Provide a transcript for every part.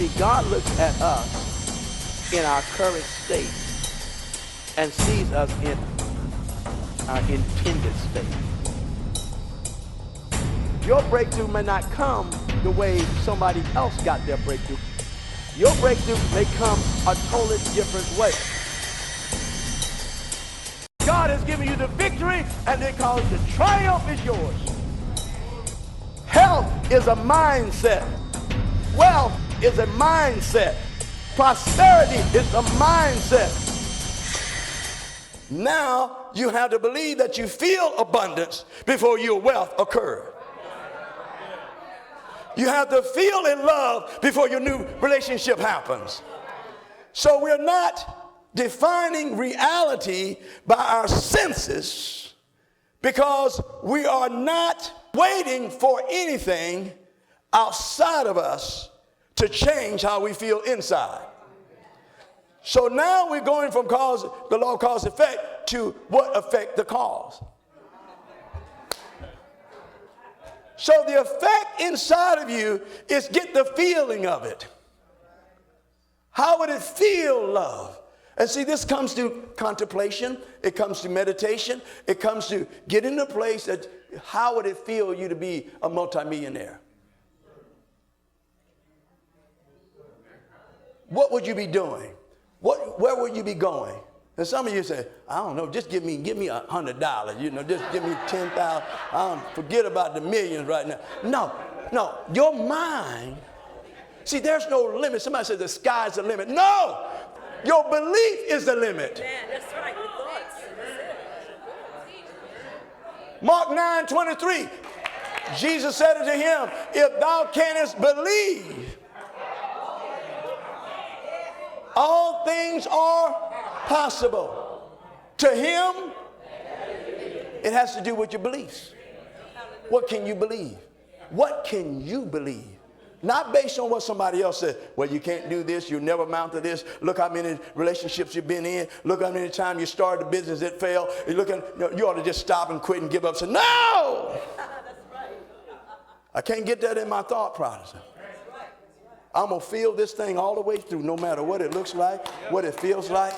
See, God looks at us in our current state and sees us in our intended state. Your breakthrough may not come the way somebody else got their breakthrough. Your breakthrough may come a totally different way. God has given you the victory, and because the triumph is yours. Health is a mindset. Wealth is a mindset. Prosperity is a mindset. Now you have to believe that you feel abundance before your wealth occurs. You have to feel in love before your new relationship happens. So we're not defining reality by our senses, because we are not waiting for anything outside of us to change how we feel inside. So now we're going from the law of cause effect to what affect the cause. So the effect inside of you is get the feeling of it. How would it feel, love? And see, this comes to contemplation. It comes to meditation. It comes to get in a place that how would it feel you to be a multimillionaire? What would you be doing? Where would you be going? And some of you say, I don't know, just give me $100, just give me 10,000. Forget about the millions right now. No, your mind, see, there's no limit. Somebody says the sky's the limit. No, your belief is the limit. Man, that's right. Mark 9:23, Jesus said unto him, if thou canst believe, all things are possible. To him, it has to do with your beliefs. What can you believe? What can you believe? Not based on what somebody else said. Well, you can't do this. You'll never amount to this. Look how many relationships you've been in. Look how many times you started a business that failed. You ought to just stop and quit and give up. Say, no! I can't get that in my thought process. I'm going to feel this thing all the way through, no matter what it looks like, what it feels like.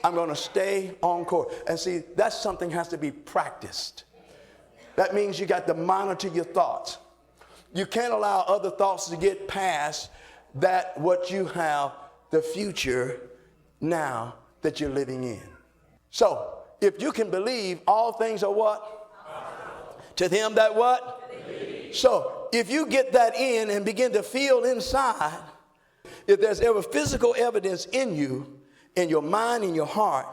I'm going to stay on course. And see, that's something has to be practiced. That means you got to monitor your thoughts. You can't allow other thoughts to get past that what you have, the future now that you're living in. So, if you can believe, all things are what? To them that what? Believe. So, if you get that in and begin to feel inside, if there's ever physical evidence in you, in your mind, in your heart,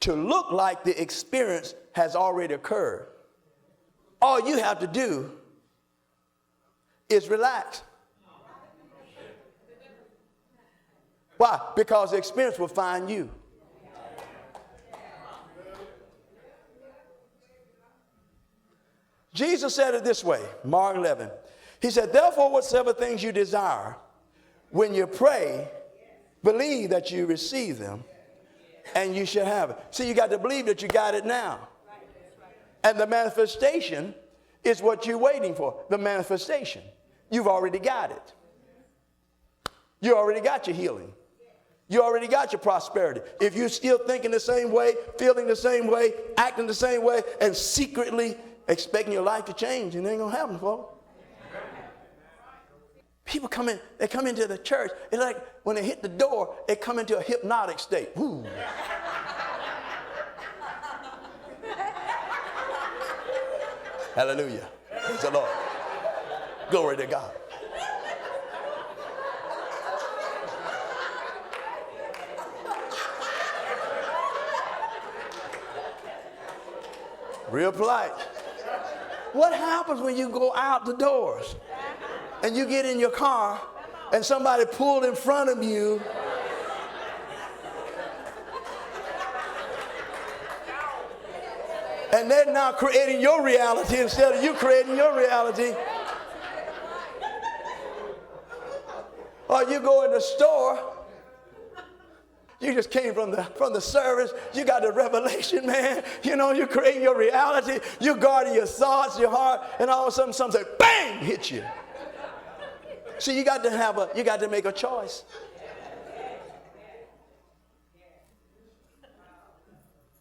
to look like the experience has already occurred, all you have to do is relax. Why? Because the experience will find you. Jesus said it this way, Mark 11. He said, therefore, whatsoever things you desire, when you pray, believe that you receive them, and you shall have it. See, you got to believe that you got it now. And the manifestation is what you're waiting for. The manifestation. You've already got it. You already got your healing. You already got your prosperity. If you're still thinking the same way, feeling the same way, acting the same way, and secretly expecting your life to change, it ain't going to happen, folks. People come in, they come into the church. It's like when they hit the door, they come into a hypnotic state. Woo. Hallelujah. Praise the Lord. Glory to God. Real polite. What happens when you go out the doors and you get in your car and somebody pulled in front of you? And they're now creating your reality instead of you creating your reality. Or you go in the store, you just came from the service, you got the revelation, man. You know, you're creating your reality, you're guarding your thoughts, your heart, and all of a sudden something say, bang, hit you. See, you got to make a choice.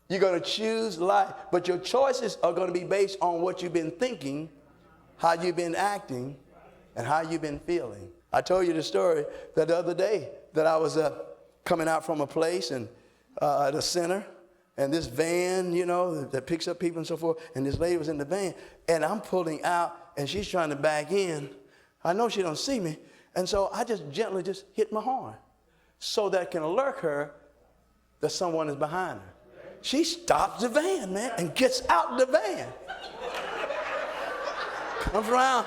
You're going to choose life, but your choices are going to be based on what you've been thinking, how you've been acting, and how you've been feeling. I told you the story that the other day that I was coming out from a place and at a center, and this van, you know, that picks up people and so forth, and this lady was in the van, and I'm pulling out, and she's trying to back in. I know she don't see me, and so I just gently just hit my horn so that it can alert her that someone is behind her. She stops the van, man, and gets out the van. Comes around.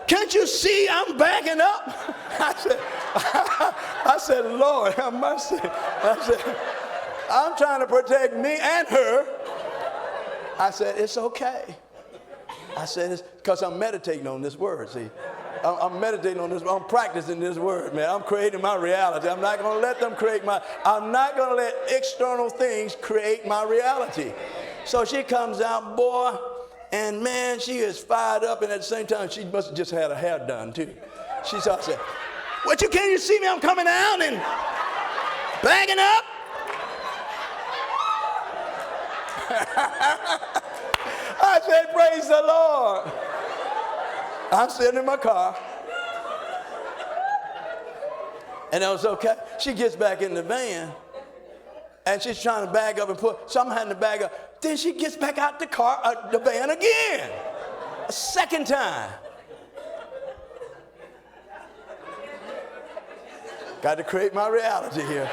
Can't you see I'm backing up? I said, Lord, have mercy. I said, I'm trying to protect me and her. I said, it's okay. I said, it's because I'm meditating on this word, see. I'm meditating on this. I'm practicing this word, man. I'm creating my reality. I'm not going to let them I'm not going to let external things create my reality. So she comes out, boy, and man, she is fired up, and at the same time, she must have just had her hair done, too. She started saying, can't you see me? I'm coming out and backing up. I said, praise the Lord. I'm sitting in my car. And it was okay. She gets back in the van. And she's trying to bag up and so I'm having to bag up. Then she gets back out the van again. A second time. Got to create my reality here.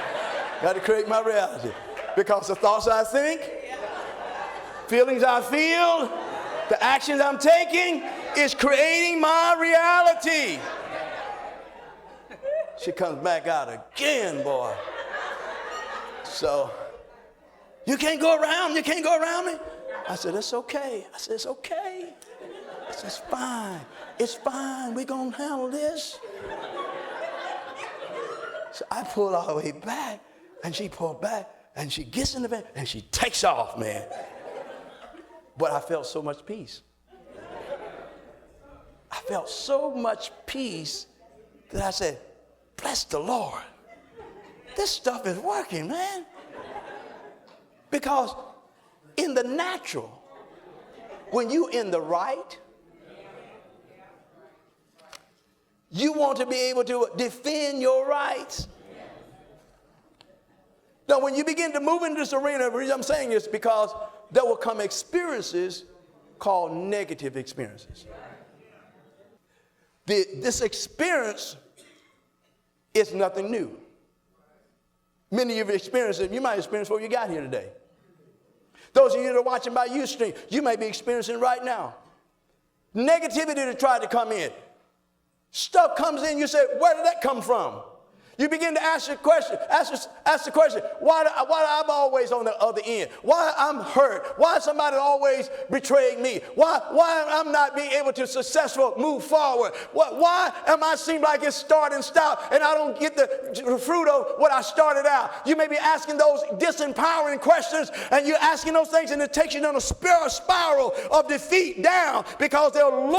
Got to create my reality. Because the thoughts I think, feelings I feel, the actions I'm taking is creating my reality. She comes back out again, boy. So, you can't go around me. I said, it's okay. I said, it's okay. I said, it's fine. It's fine. We're going to handle this. So I pulled all the way back, and she pulled back, and she gets in the van, and she takes off, man. But I felt so much peace. I felt so much peace that I said, bless the Lord. This stuff is working, man. Because in the natural, when you're in the right, you want to be able to defend your rights. Now, when you begin to move into this arena, the reason I'm saying this is because there will come experiences called negative experiences. This experience is nothing new. Many of you have experienced it. You might experience what you got here today. Those of you that are watching by Ustream, you may be experiencing it right now. Negativity that tried to come in. Stuff comes in, you say, where did that come from? You begin to ask the question, ask the question, why I'm always on the other end? Why I'm hurt? Why somebody always betraying me? Why I'm not being able to successfully move forward? Why am I seem like it's start and stop and I don't get the fruit of what I started out? You may be asking those disempowering questions and you're asking those things and it takes you down a spiral of defeat down because there are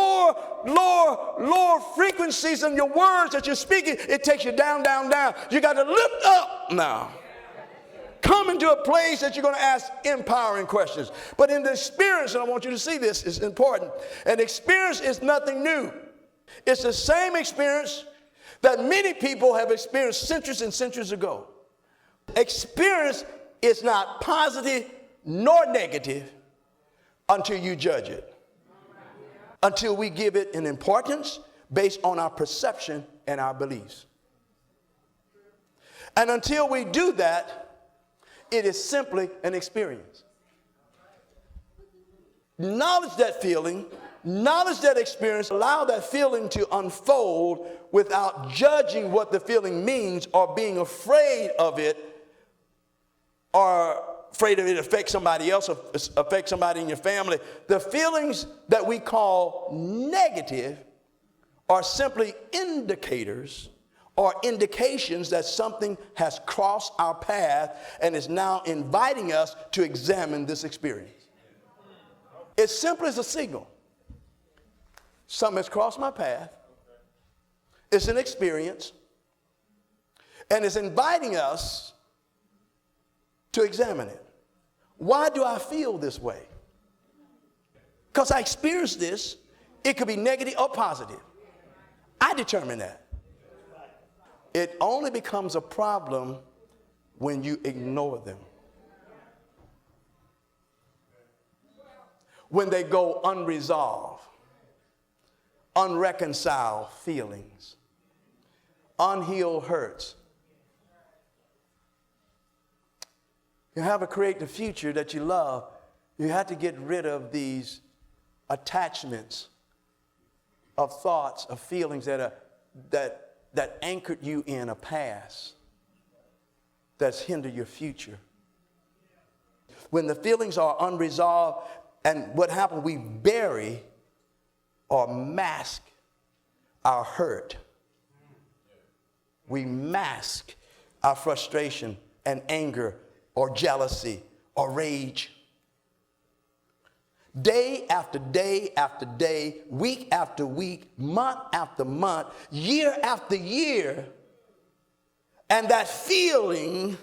lower frequencies in your words that you're speaking. It takes you down. You got to lift up now. Come into a place that you're going to ask empowering questions. But in the experience, and I want you to see this, it's important. An experience is nothing new. It's the same experience that many people have experienced centuries and centuries ago. Experience is not positive nor negative until you judge it. Until we give it an importance based on our perception and our beliefs. And until we do that, it is simply an experience. Knowledge that feeling, knowledge that experience, allow that feeling to unfold without judging what the feeling means or being afraid of it or afraid of it affect somebody else or affect somebody in your family. The feelings that we call negative are simply indicators or indications that something has crossed our path and is now inviting us to examine this experience. It's simply as a signal. Something has crossed my path. It's an experience. And it's inviting us to examine it. Why do I feel this way? Because I experienced this. It could be negative or positive. I determine that. It only becomes a problem when you ignore them. When they go unresolved, unreconciled feelings, unhealed hurts. You have to create the future that you love. You have to get rid of these attachments of thoughts, of feelings that anchored you in a past that's hindered your future. When the feelings are unresolved, and what happens, we bury or mask our hurt. We mask our frustration and anger or jealousy or rage. Day after day after day, week after week, month after month, year after year, and that feeling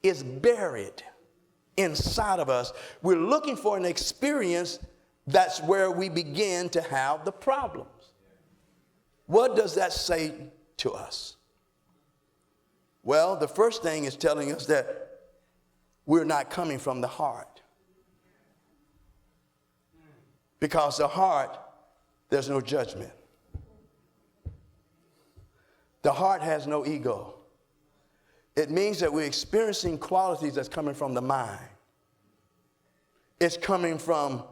is buried inside of us. We're looking for an experience. That's where we begin to have the problems. What does that say to us? Well, the first thing is telling us that we're not coming from the heart. Because the heart, there's no judgment. The heart has no ego. It means that we're experiencing qualities that's coming from the mind. It's coming from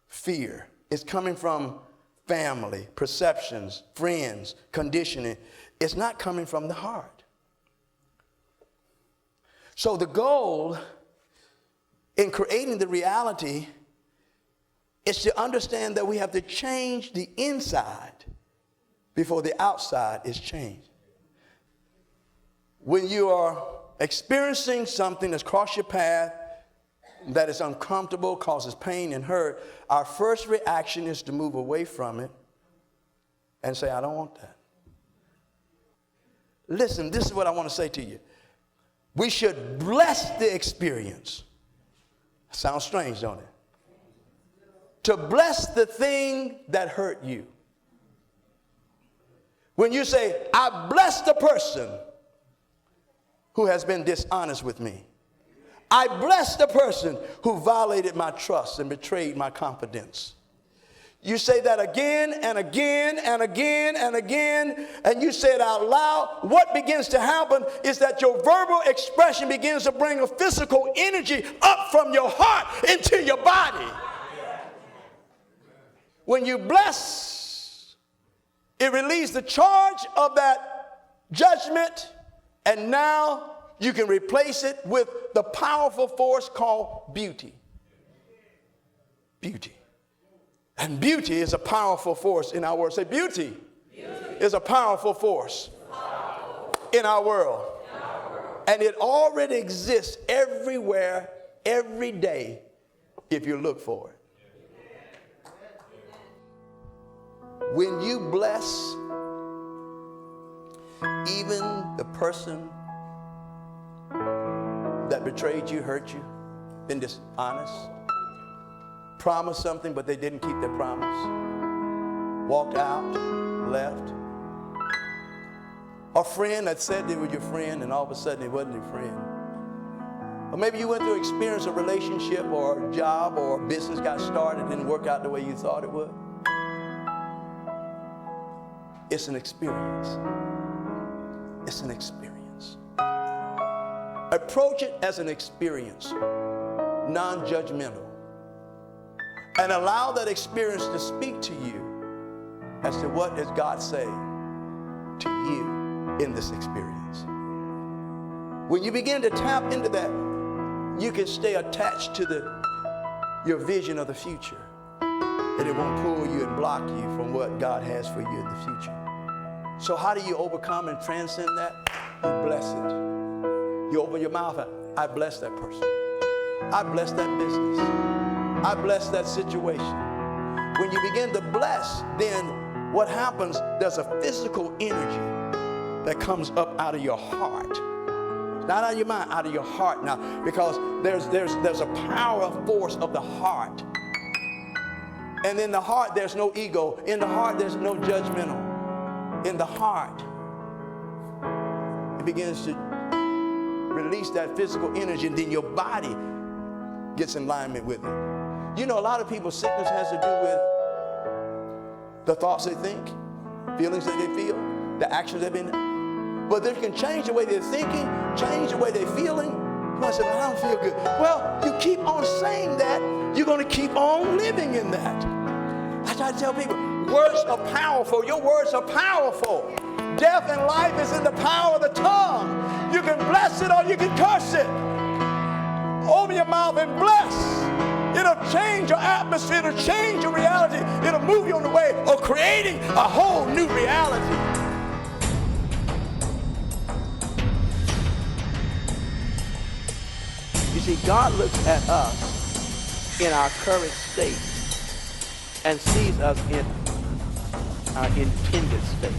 fear. It's coming from family, perceptions, friends, conditioning. It's not coming from the heart. So the goal in creating the reality is to understand that we have to change the inside before the outside is changed. When you are experiencing something that's crossed your path, that is uncomfortable, causes pain and hurt, our first reaction is to move away from it and say, I don't want that. Listen, this is what I want to say to you. We should bless the experience. Sounds strange, don't it? To bless the thing that hurt you. When you say, I bless the person who has been dishonest with me. I bless the person who violated my trust and betrayed my confidence. You say that again and again and again and again, and you say it out loud. What begins to happen is that your verbal expression begins to bring a physical energy up from your heart into your body. When you bless, it relieves the charge of that judgment, and now you can replace it with the powerful force called beauty. Beauty. And beauty is a powerful force in our world. Say, beauty is a powerful force in our world. And it already exists everywhere, every day, if you look for it. When you bless even the person that betrayed you, hurt you, been dishonest, promised something but they didn't keep their promise, walked out, left. A friend that said they were your friend and all of a sudden it wasn't your friend. Or maybe you went through experience, a relationship or a job or a business got started and didn't work out the way you thought it would. It's an experience. It's an experience. Approach it as an experience, non-judgmental. And allow that experience to speak to you as to what does God say to you in this experience. When you begin to tap into that, you can stay attached to your vision of the future. And it won't pull you and block you from what God has for you in the future. So how do you overcome and transcend that? You bless it. You open your mouth and I bless that person. I bless that business. I bless that situation. When you begin to bless, then what happens, there's a physical energy that comes up out of your heart. Not out of your mind, out of your heart now. Because there's a power force of the heart. And in the heart, there's no ego. In the heart, there's no judgmental. In the heart, it begins to release that physical energy, and then your body gets in alignment with it. You know, a lot of people's sickness has to do with the thoughts they think, feelings that they feel, the actions they've been. But they can change the way they're thinking, change the way they're feeling. You might say, well, I don't feel good. Well, you keep on saying that, you're going to keep on living in that. I try to tell people, words are powerful. Your words are powerful. Death and life is in the power of the tongue. You can bless it or you can curse it. Open your mouth and bless. It'll change your atmosphere. It'll change your reality. It'll move you on the way of creating a whole new reality. You see, God looks at us in our current state and sees us in our intended state.